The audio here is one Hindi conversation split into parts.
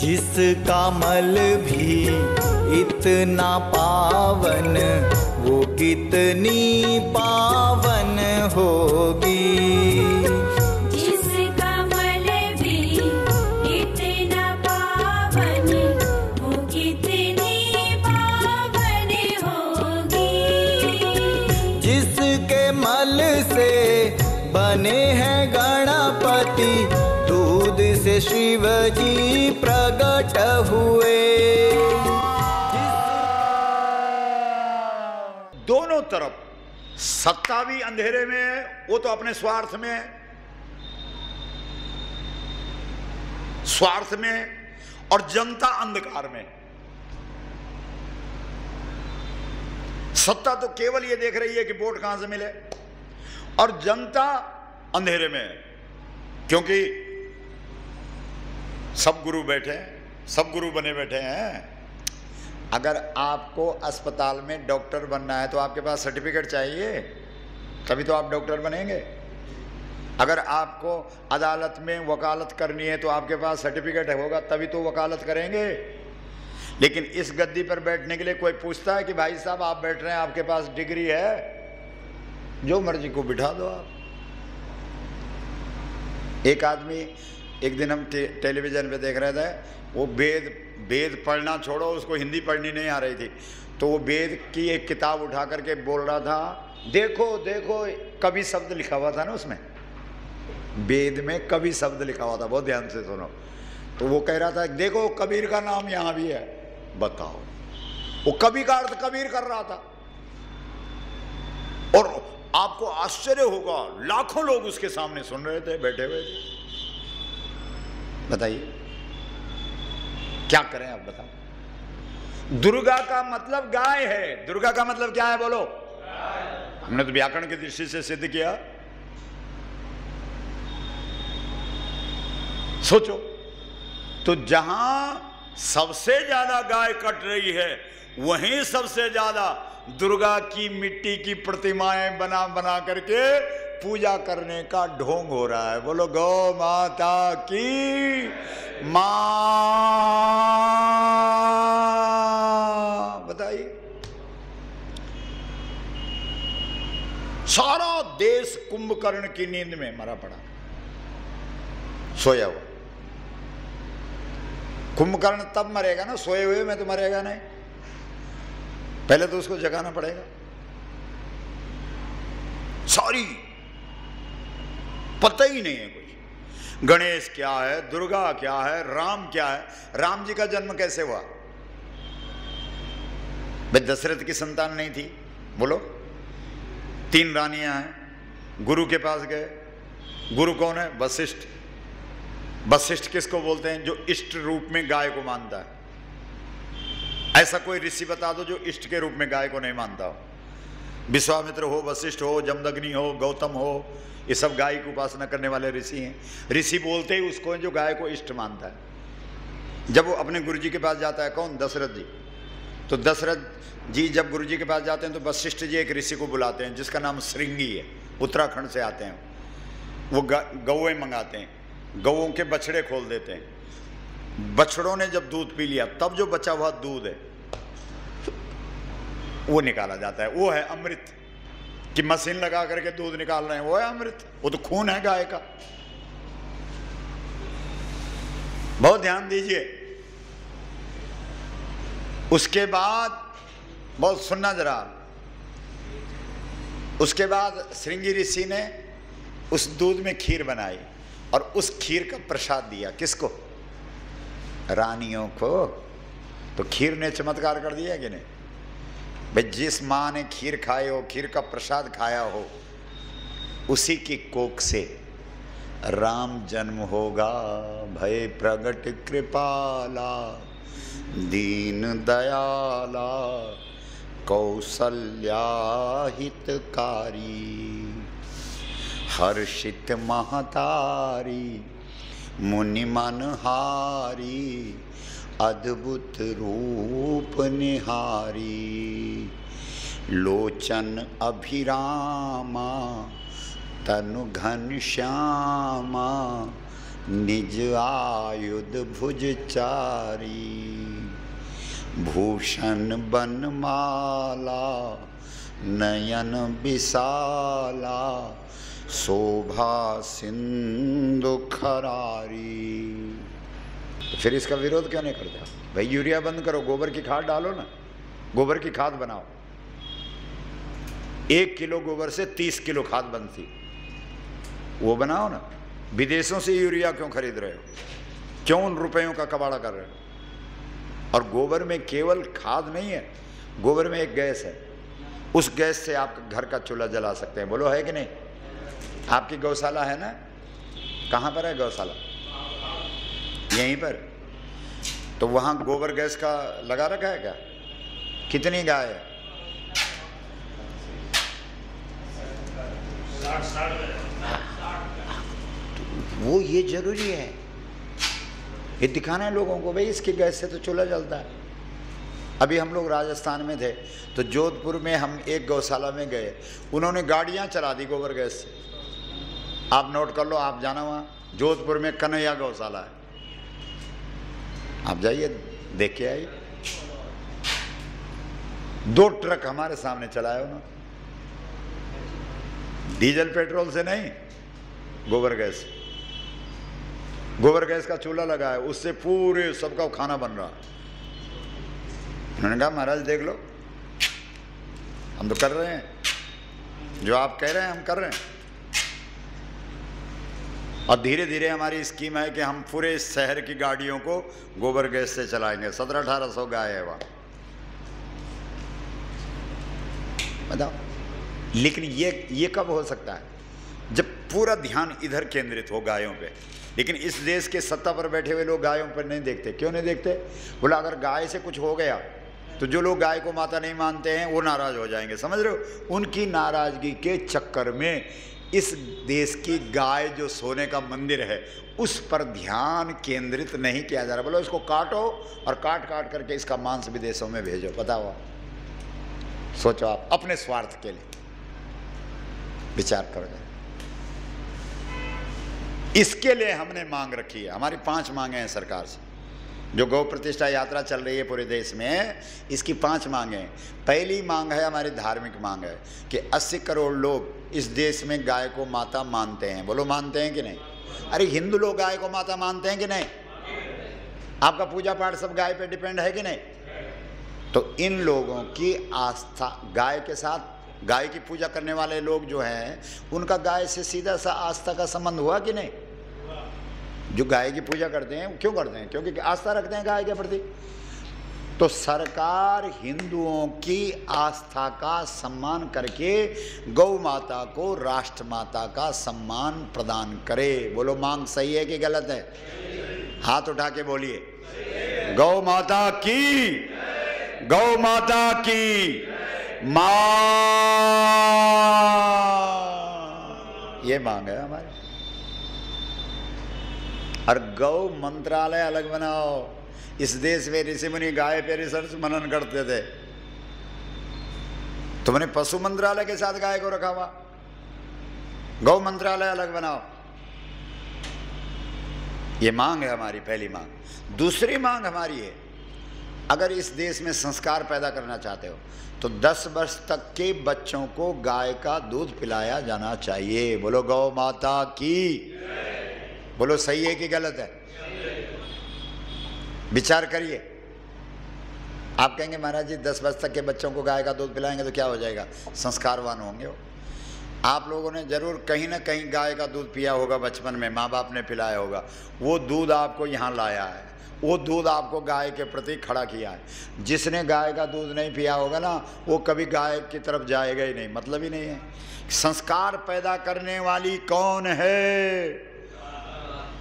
जिसका मल भी इतना पावन, वो कितनी पावन होगी। जिसका मल भी इतना पावन, वो कितनी पावन होगी। जिसके मल से बने हैं गणपति, दूध से शिव जी प्रकट हुए। दोनों तरफ सत्ता भी अंधेरे में है, वो तो अपने स्वार्थ में है, और जनता अंधकार में। सत्ता तो केवल ये देख रही है कि वोट कहां से मिले, और जनता अंधेरे में है, क्योंकि सब गुरु बैठे हैं, सब गुरु बने बैठे हैं। अगर आपको अस्पताल में डॉक्टर बनना है तो आपके पास सर्टिफिकेट चाहिए, तभी तो आप डॉक्टर बनेंगे। अगर आपको अदालत में वकालत करनी है तो आपके पास सर्टिफिकेट होगा, तभी तो वकालत करेंगे। लेकिन इस गद्दी पर बैठने के लिए कोई पूछता है कि भाई साहब आप बैठ रहे हैं, आपके पास डिग्री है? जो मर्जी को बिठा दो आप। एक आदमी, एक दिन हम टेलीविजन पे देख रहे थे, वो वेद पढ़ना छोड़ो, उसको हिंदी पढ़नी नहीं आ रही थी, तो वो वेद की एक किताब उठा करके बोल रहा था, देखो देखो कवि शब्द लिखा हुआ था ना उसमें, वेद में कवि शब्द लिखा हुआ था, बहुत ध्यान से सुनो। तो वो कह रहा था देखो कबीर का नाम यहां भी है। बताओ, वो कवि का अर्थ कबीर कर रहा था, और आपको आश्चर्य होगा लाखों लोग उसके सामने सुन रहे थे, बैठे हुए थे। बताइए क्या करें आप, बताओ। दुर्गा का मतलब गाय है। दुर्गा का मतलब क्या है बोलो? हमने तो व्याकरण की दृष्टि से सिद्ध किया। सोचो, तो जहां सबसे ज्यादा गाय कट रही है, वहीं सबसे ज्यादा दुर्गा की मिट्टी की प्रतिमाएं बना बना करके पूजा करने का ढोंग हो रहा है। बोलो गौ माता की मां। बताइए, सारा देश कुंभकर्ण की नींद में मरा पड़ा, सोया हुआ। कुंभकर्ण तब मरेगा ना, सोए हुए में तो मरेगा नहीं, पहले तो उसको जगाना पड़ेगा। सॉरी, पता ही नहीं है कुछ। गणेश क्या है, दुर्गा क्या है, राम क्या है। राम जी का जन्म कैसे हुआ? भाई दशरथ की संतान नहीं थी, बोलो। 3 रानियां हैं, गुरु के पास गए। गुरु कौन है? वशिष्ठ। वशिष्ठ किसको बोलते हैं? जो इष्ट रूप में गाय को मानता है। ऐसा कोई ऋषि बता दो जो इष्ट के रूप में गाय को नहीं मानता हो। विश्वामित्र हो, वशिष्ठ हो, जमदग्नि हो, गौतम हो, ये सब गाय की उपासना करने वाले ऋषि हैं। ऋषि बोलते ही उसको जो गाय को इष्ट मानता है। जब वो अपने गुरु जी के पास जाता है, कौन? दशरथ जी। तो दशरथ जी जब गुरु जी के पास जाते हैं तो वशिष्ठ जी एक ऋषि को बुलाते हैं जिसका नाम श्रृंगी है, उत्तराखंड से आते हैं। वो गौएं मंगाते हैं, गौओं के बछड़े खोल देते हैं। बछड़ों ने जब दूध पी लिया, तब जो बचा हुआ दूध है वो निकाला जाता है। वो है अमृत। कि मशीन लगा करके दूध निकाल रहे हैं, वो है अमृत। वो तो खून है गाय का। बहुत ध्यान दीजिए। उसके बाद बहुत सुनना जरा, उसके बाद श्रृंगी ऋषि ने उस दूध में खीर बनाई और उस खीर का प्रसाद दिया। किसको? रानियों को। तो खीर ने चमत्कार कर दिया कि नहीं? भाई जिस माँ ने खीर खाई हो, खीर का प्रसाद खाया हो, उसी की कोख से राम जन्म होगा। भय प्रगट कृपाला दीन दयाला कौसल्या हितकारी हर्षित महतारी मुनि मनहारी अद्भुत रूप निहारी लोचन अभिरामा तनु घन श्यामा निज आयुध भुजचारी, भूषण बनमाला नयन विशाला, शोभा सिंधु खरारी। तो फिर इसका विरोध क्यों नहीं करते? भाई यूरिया बंद करो, गोबर की खाद डालो ना, गोबर की खाद बनाओ। 1 किलो गोबर से 30 किलो खाद बनती, वो बनाओ ना। विदेशों से यूरिया क्यों खरीद रहे हो? क्यों उन रुपयों का कबाड़ा कर रहे हो? और गोबर में केवल खाद नहीं है, गोबर में एक गैस है, उस गैस से आप घर का चूल्हा जला सकते हैं। बोलो है कि नहीं? आपकी गौशाला है ना? कहाँ पर है गौशाला? यहीं पर। तो वहाँ गोबर गैस का लगा रखा है क्या? कितनी गाय है? 60 वो ये जरूरी है, ये दिखाना है लोगों को, भाई इसकी गैस से तो चूल्हा जलता है। अभी हम लोग राजस्थान में थे तो जोधपुर में हम एक गौशाला में गए, उन्होंने गाड़ियां चला दी गोबर गैस से। आप नोट कर लो, आप जाना वहाँ जोधपुर में कन्हैया गौशाला है, आप जाइए देख के आइए। 2 ट्रक हमारे सामने चलाए उन्होंने, डीजल पेट्रोल से नहीं, गोबर गैस। गोबर गैस का चूल्हा लगा है, उससे पूरे सबका खाना बन रहा है। उन्होंने कहा महाराज देख लो, हम तो कर रहे हैं, जो आप कह रहे हैं हम कर रहे हैं। और धीरे धीरे हमारी स्कीम है कि हम पूरे शहर की गाड़ियों को गोबर गैस से चलाएंगे। 1700-1800 गाय है वहाँ, बताओ। लेकिन ये कब हो सकता है? जब पूरा ध्यान इधर केंद्रित हो गायों पे। लेकिन इस देश के सत्ता पर बैठे हुए लोग गायों पर नहीं देखते। क्यों नहीं देखते? बोला अगर गाय से कुछ हो गया तो जो लोग गाय को माता नहीं मानते हैं वो नाराज हो जाएंगे, समझ रहे हो? उनकी नाराजगी के चक्कर में इस देश की गाय जो सोने का मंदिर है उस पर ध्यान केंद्रित नहीं किया जा रहा। बोलो इसको काटो और काट काट करके इसका मांस विदेशों में भेजो। पता हुआ? सोचो आप, अपने स्वार्थ के लिए विचार करो। इसके लिए हमने मांग रखी है, हमारी 5 मांगे हैं सरकार से। जो गौ प्रतिष्ठा यात्रा चल रही है पूरे देश में, इसकी 5 मांगे हैं। पहली मांग है हमारी धार्मिक मांग है कि 80 करोड़ लोग इस देश में गाय को माता मानते हैं। बोलो मानते हैं कि नहीं? अरे हिंदू लोग गाय को माता मानते हैं कि नहीं? आपका पूजा पाठ सब गाय पे डिपेंड है कि नहीं? तो इन लोगों की आस्था गाय के साथ, गाय की पूजा करने वाले लोग जो हैं उनका गाय से सीधा सा आस्था का संबंध हुआ कि नहीं? जो गाय की पूजा करते हैं क्यों करते हैं? क्योंकि आस्था रखते हैं गाय के प्रति। तो सरकार हिंदुओं की आस्था का सम्मान करके गौ माता को राष्ट्र माता का सम्मान प्रदान करे। बोलो मांग सही है कि गलत है? हाथ उठा के बोलिए। गौ माता की, गौ माता की मां, ये मांग है हमारी। और गौ मंत्रालय अलग बनाओ। इस देश में ऋषि मुनि गाय पे रिसर्च मनन करते थे, तुमने पशु मंत्रालय के साथ गाय को रखा हुआ। गौ मंत्रालय अलग बनाओ। ये मांग है हमारी, पहली मांग। दूसरी मांग हमारी है, अगर इस देश में संस्कार पैदा करना चाहते हो तो 10 वर्ष तक के बच्चों को गाय का दूध पिलाया जाना चाहिए। बोलो गौ माता की। बोलो सही है कि गलत है? विचार करिए। आप कहेंगे महाराज जी 10 वर्ष तक के बच्चों को गाय का दूध पिलाएंगे तो क्या हो जाएगा? संस्कारवान होंगे वो। आप लोगों ने जरूर कहीं ना कहीं गाय का दूध पिया होगा बचपन में, माँ बाप ने पिलाया होगा। वो दूध आपको यहाँ लाया है, वो दूध आपको गाय के प्रति खड़ा किया है। जिसने गाय का दूध नहीं पिया होगा ना, वो कभी गाय की तरफ जाएगा ही नहीं, मतलब ही नहीं है। संस्कार पैदा करने वाली कौन है?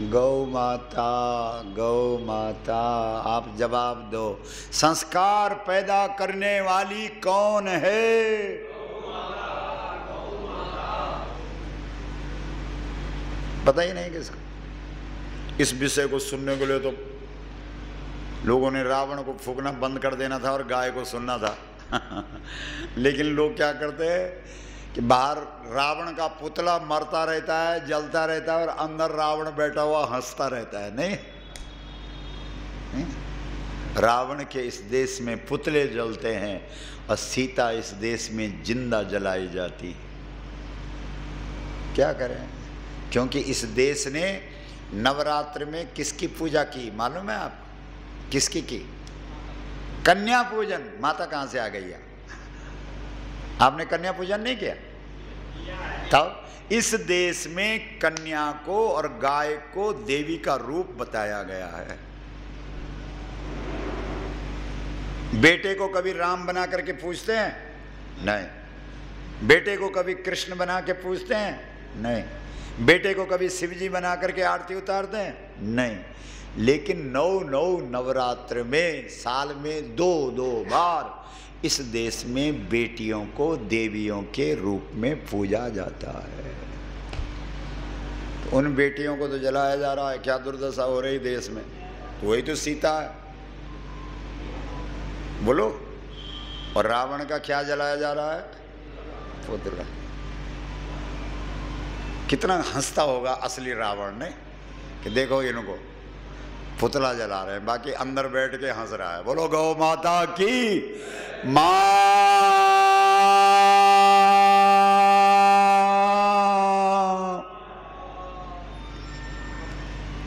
गौ माता, गौ माता। आप जवाब दो, संस्कार पैदा करने वाली कौन है? पता ही नहीं किसको। इस विषय को सुनने के लिए तो लोगों ने रावण को फूकना बंद कर देना था और गाय को सुनना था। लेकिन लोग क्या करते हैं, कि बाहर रावण का पुतला मरता रहता है, जलता रहता है, और अंदर रावण बैठा हुआ हंसता रहता है? नहीं, नहीं? रावण के इस देश में पुतले जलते हैं और सीता इस देश में जिंदा जलाई जाती है। क्या करें? क्योंकि इस देश ने नवरात्र में किसकी पूजा की मालूम है आप? किसकी की? कन्या पूजन। माता कहां से आ गई है? आपने कन्या पूजन नहीं किया? तब इस देश में कन्या को और गाय को देवी का रूप बताया गया है। बेटे को कभी राम बना करके पूजते हैं? नहीं। बेटे को कभी कृष्ण बना के पूजते हैं? नहीं। बेटे को कभी शिव जी बना करके आरती उतारते हैं? नहीं। लेकिन नौ नवरात्र में साल में दो बार इस देश में बेटियों को देवियों के रूप में पूजा जाता है। तो उन बेटियों को तो जलाया जा रहा है। क्या दुर्दशा हो रही देश में? तो वही तो सीता है, बोलो। और रावण का क्या जलाया जा रहा है? पुतला। कितना हंसता होगा असली रावण ने कि देखो इनको पुतला जला रहे हैं, बाकी अंदर बैठ के हंस रहा है। बोलो गौ माता की मां।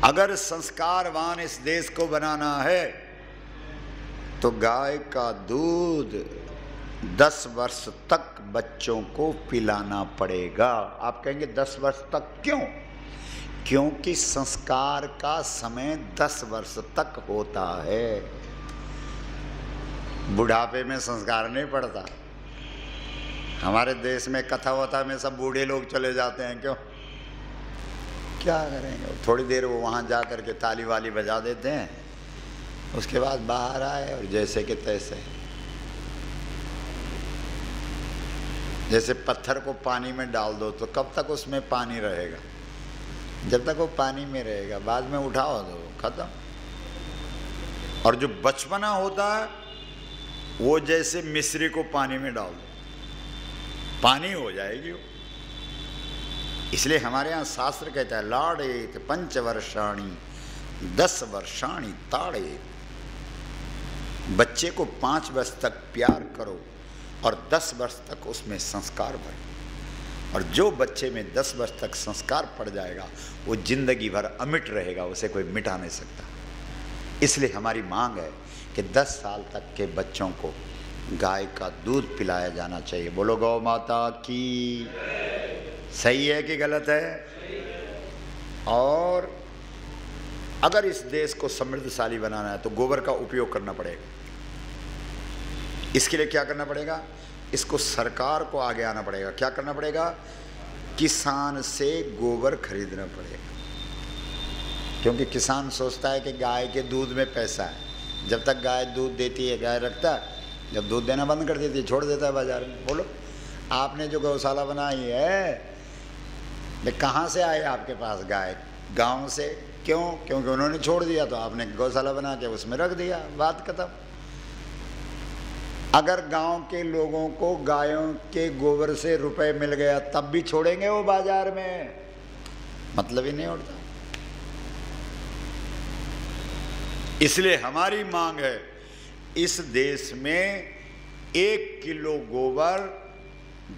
अगर संस्कारवान इस देश को बनाना है तो गाय का दूध 10 वर्ष तक बच्चों को पिलाना पड़ेगा। आप कहेंगे 10 वर्ष तक क्यों? क्योंकि संस्कार का समय 10 वर्ष तक होता है। बुढ़ापे में संस्कार नहीं पड़ता। हमारे देश में कथा वथा में सब बूढ़े लोग चले जाते हैं। क्यों? क्या करेंगे? थोड़ी देर वो वहाँ जा कर के ताली वाली बजा देते हैं, उसके बाद बाहर आए और जैसे कि तैसे। जैसे पत्थर को पानी में डाल दो तो कब तक उसमें पानी रहेगा? जब तक वो पानी में रहेगा, बाद में उठाओ तो खत्म। और जो बचपना होता है वो जैसे मिश्री को पानी में डाल दो, पानी हो जाएगी वो। इसलिए हमारे यहाँ शास्त्र कहता है लाड़ेत 5 वर्षाणी 10 वर्षाणी ताड़ेत। बच्चे को 5 वर्ष तक प्यार करो और 10 वर्ष तक उसमें संस्कार भरो। और जो बच्चे में 10 वर्ष तक संस्कार पड़ जाएगा वो जिंदगी भर अमिट रहेगा, उसे कोई मिटा नहीं सकता। इसलिए हमारी मांग है कि 10 साल तक के बच्चों को गाय का दूध पिलाया जाना चाहिए। बोलो गौ माता की। सही है कि गलत है? और अगर इस देश को समृद्धशाली बनाना है तो गोबर का उपयोग करना पड़ेगा। इसके लिए क्या करना पड़ेगा? इसको सरकार को आगे आना पड़ेगा। क्या करना पड़ेगा? किसान से गोबर खरीदना पड़ेगा। क्योंकि किसान सोचता है कि गाय के दूध में पैसा है। जब तक गाय दूध देती है गाय रखता है, जब दूध देना बंद कर देती है छोड़ देता है बाजार में। बोलो, आपने जो गौशाला बनाई है कहाँ से आए आपके पास गाय? गांव से। क्यों? क्योंकि उन्होंने छोड़ दिया तो आपने गौशाला बना के उसमें रख दिया, बात खत्म। अगर गांव के लोगों को गायों के गोबर से रुपए मिल गया तब भी छोड़ेंगे वो बाजार में? मतलब ही नहीं उठता। इसलिए हमारी मांग है इस देश में 1 किलो गोबर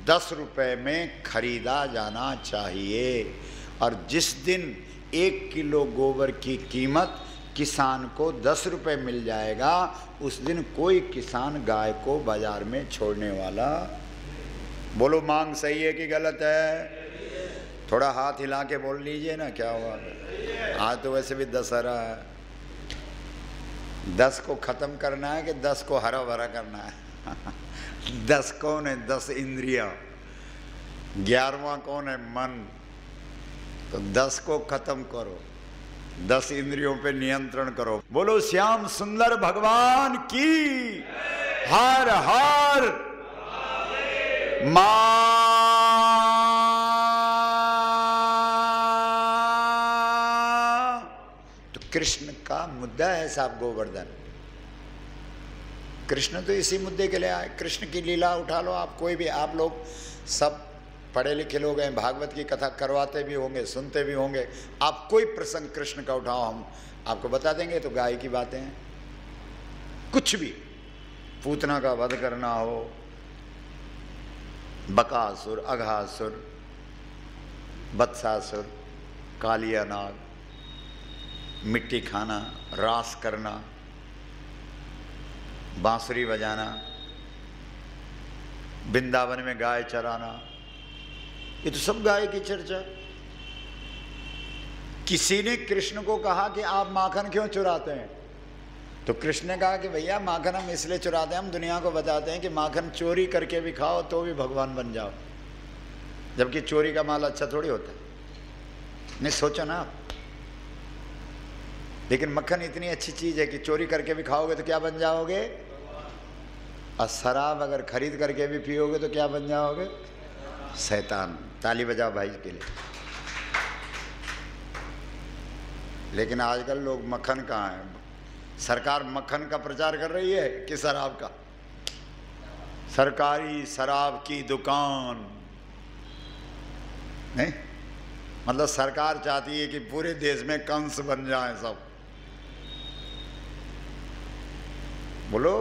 10 रुपए में खरीदा जाना चाहिए। और जिस दिन 1 किलो गोबर की कीमत किसान को 10 रुपए मिल जाएगा उस दिन कोई किसान गाय को बाजार में छोड़ने वाला। बोलो मांग सही है कि गलत है? थोड़ा हाथ हिला के बोल लीजिए ना, क्या हुआ? आज तो वैसे भी दशहरा है। 10 को ख़त्म करना है कि 10 को हरा भरा करना है? 10 कौन है? 10 इंद्रियां। 11वां कौन है? मन। तो 10 को ख़त्म करो, 10 इंद्रियों पे नियंत्रण करो। बोलो श्याम सुंदर भगवान की। हर हर मां। तो कृष्ण का मुद्दा है साहब गोवर्धन। कृष्ण तो इसी मुद्दे के लिए आए। कृष्ण की लीला उठा लो आप, कोई भी। आप लोग सब पढ़े लिखे लोग हैं, भागवत की कथा करवाते भी होंगे, सुनते भी होंगे। आप कोई प्रसंग कृष्ण का उठाओ, हम आपको बता देंगे। तो गाय की बातें हैं, कुछ भी, पूतना का वध करना हो, बकासुर, अघासुर, बत्सासुर, कालिया नाग, मिट्टी खाना, रास करना, बांसुरी बजाना, वृंदावन में गाय चराना, ये तो सब गाय की चर्चा। किसी ने कृष्ण को कहा कि आप माखन क्यों चुराते हैं? तो कृष्ण ने कहा कि भैया माखन हम इसलिए चुराते हैं, हम दुनिया को बताते हैं कि माखन चोरी करके भी खाओ तो भी भगवान बन जाओ। जबकि चोरी का माल अच्छा थोड़ी होता है, नहीं सोचो ना आप। लेकिन मक्खन इतनी अच्छी चीज है कि चोरी करके भी खाओगे तो क्या बन जाओगे? और शराब अगर खरीद करके भी पियोगे तो क्या बन जाओगे? शैतान। ताली बजाओ भाई के लिए। लेकिन आजकल लोग मक्खन कहाँ है? सरकार मक्खन का प्रचार कर रही है कि शराब का? सरकारी शराब की दुकान नहीं, मतलब सरकार चाहती है कि पूरे देश में कंस बन जाए सब। बोलो,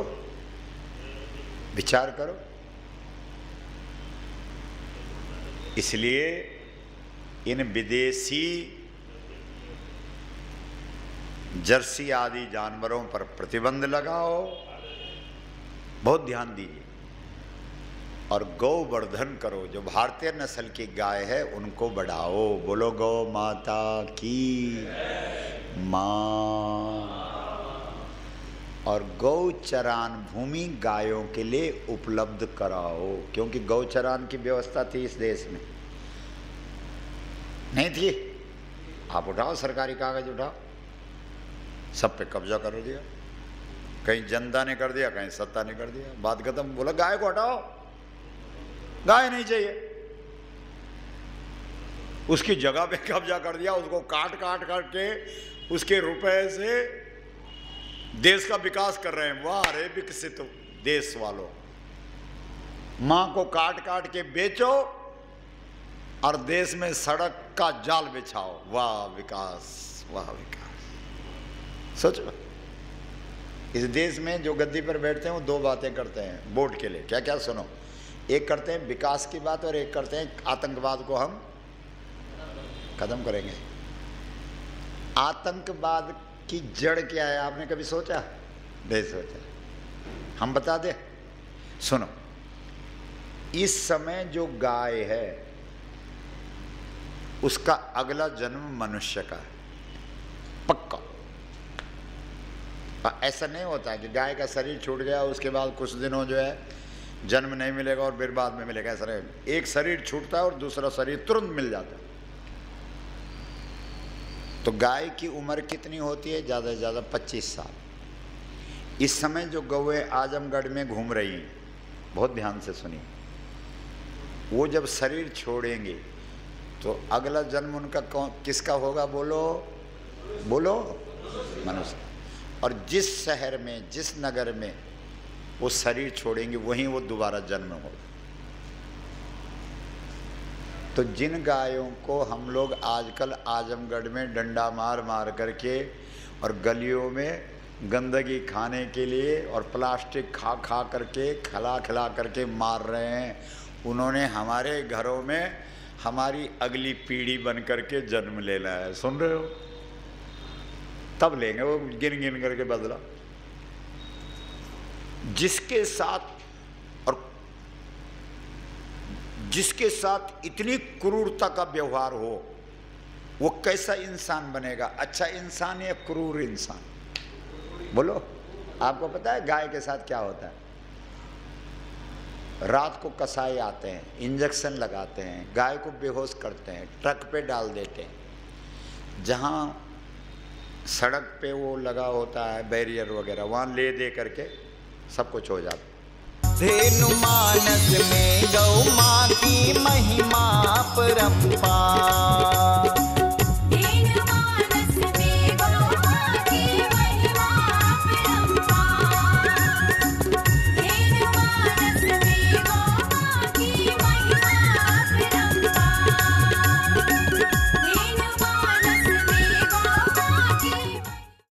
विचार करो। इसलिए इन विदेशी जर्सी आदि जानवरों पर प्रतिबंध लगाओ, बहुत ध्यान दीजिए। और गौवर्धन करो, जो भारतीय नस्ल की गाय है उनको बढ़ाओ। बोलो गौ माता की मां। और गौचरान भूमि गायों के लिए उपलब्ध कराओ, क्योंकि गौचरान की व्यवस्था थी इस देश में, नहीं थी? आप उठाओ, सरकारी कागज उठाओ, सब पे कब्जा कर दिया। कहीं जनता ने कर दिया, कहीं सत्ता ने कर दिया, बात खत्म। बोला गाय को हटाओ, गाय नहीं चाहिए। उसकी जगह पे कब्जा कर दिया, उसको काट काट करके उसके रुपए से देश का विकास कर रहे हैं। वाह रे विकसित देश वालों, मां को काट काट के बेचो और देश में सड़क का जाल बिछाओ। वाह विकास, वाह विकास। सोचो, इस देश में जो गद्दी पर बैठते हैं वो दो बातें करते हैं वोट के लिए। क्या क्या? सुनो, एक करते हैं विकास की बात और एक करते हैं आतंकवाद को हम खत्म करेंगे। आतंकवाद की जड़ क्या है, आपने कभी सोचा? नहीं सोचा। हम बता दें, सुनो। इस समय जो गाय है उसका अगला जन्म मनुष्य का है, पक्का। ऐसा नहीं होता है कि गाय का शरीर छूट गया उसके बाद कुछ दिनों जो है जन्म नहीं मिलेगा और फिर बाद में मिलेगा, ऐसा नहीं। एक शरीर छूटता है और दूसरा शरीर तुरंत मिल जाता है। तो गाय की उम्र कितनी होती है? ज़्यादा से ज़्यादा 25 साल। इस समय जो गौएं आजमगढ़ में घूम रही हैं, बहुत ध्यान से सुनिए, वो जब शरीर छोड़ेंगे तो अगला जन्म उनका किसका होगा? बोलो बोलो, मनुष्य। और जिस शहर में, जिस नगर में वो शरीर छोड़ेंगे वहीं वो दोबारा जन्म होगा। तो जिन गायों को हम लोग आजकल आजमगढ़ में डंडा मार मार करके और गलियों में गंदगी खाने के लिए और प्लास्टिक खा खा करके, खिला खिला करके मार रहे हैं, उन्होंने हमारे घरों में हमारी अगली पीढ़ी बन करके जन्म लेना है। सुन रहे हो? तब लेंगे वो गिन गिन करके बदला। जिसके साथ जिसके साथ इतनी क्रूरता का व्यवहार हो वो कैसा इंसान बनेगा? अच्छा इंसान या क्रूर इंसान? बोलो। आपको पता है गाय के साथ क्या होता है? रात को कसाई आते हैं, इंजेक्शन लगाते हैं, गाय को बेहोश करते हैं, ट्रक पे डाल देते हैं। जहाँ सड़क पे वो लगा होता है बैरियर वगैरह, वहाँ ले दे करके सब कुछ हो जाता है। धेनु मानस में गौ माँ की महिमा परंपार।